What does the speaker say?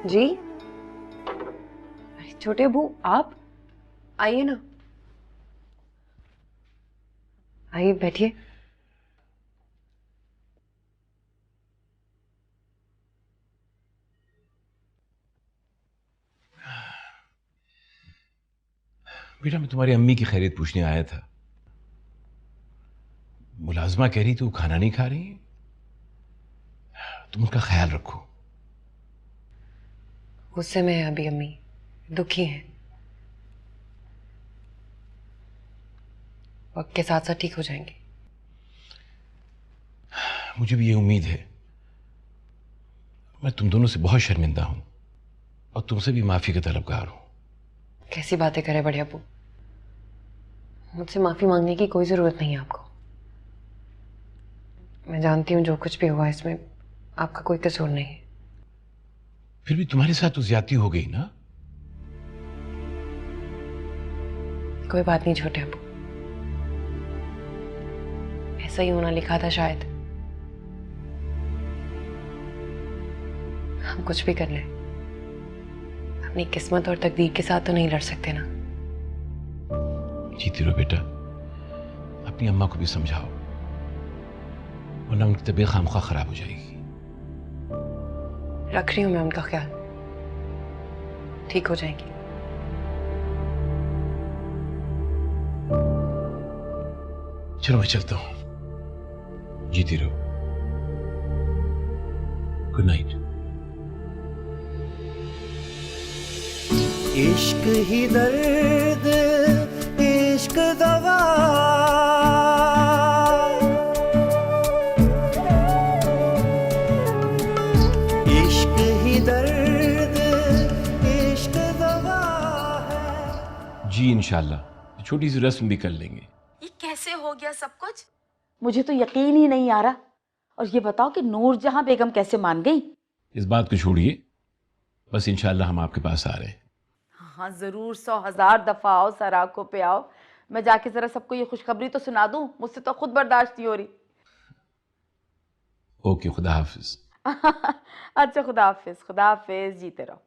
जी छोटे अबू, आप आइए ना, आइए बैठिए। बेटा मैं तुम्हारी अम्मी की खैरियत पूछने आया था। मुलाजमा कह रही थी वो खाना नहीं खा रही, तुम उनका ख्याल रखो। गुस्से में है अभी अम्मी, दुखी हैं। वक्त के साथ साथ ठीक हो जाएंगे। मुझे भी ये उम्मीद है। मैं तुम दोनों से बहुत शर्मिंदा हूं और तुमसे भी माफी का तलबगार हूं। कैसी बातें करे बड़े अबू, मुझसे माफी मांगने की कोई जरूरत नहीं है आपको। मैं जानती हूँ जो कुछ भी हुआ इसमें आपका कोई कसूर नहीं है। फिर भी तुम्हारे साथ तो ज्यादती हो गई ना। कोई बात नहीं छोटे अबू, ऐसा ही होना लिखा था शायद। हम कुछ भी कर लें, अपनी किस्मत और तकदीर के साथ तो नहीं लड़ सकते ना। जीती रहो बेटा, अपनी अम्मा को भी समझाओ वरना उनकी तबीयत खामखा खराब हो जाएगी। रख रही हूं मैं उनका ख्याल, ठीक हो जाएंगी। चलो मैं चलता हूं, जीती रहो। Good night. इश्क ही दर्द, इश्क दवा, इश्क ही दर्द, इश्क दवा है। जी इंशाल्लाह छोटी सी रस्म भी कर लेंगे। ये कैसे हो गया सब कुछ? मुझे तो यकीन ही नहीं आ रहा। और ये बताओ कि नूरजहां बेगम कैसे मान गई? इस बात को छोड़िए, बस इंशाल्लाह हम आपके पास आ रहे हैं। हाँ जरूर, 100,000 दफा आओ, सर आंखों पे आओ। मैं जाके जरा सबको ये खुशखबरी तो सुना दूं, मुझसे तो खुद बर्दाश्त नहीं हो रही। ओके, खुदा हाफिज। अच्छा खुदा हाफिज, खुदा हाफिज, जीते रहो।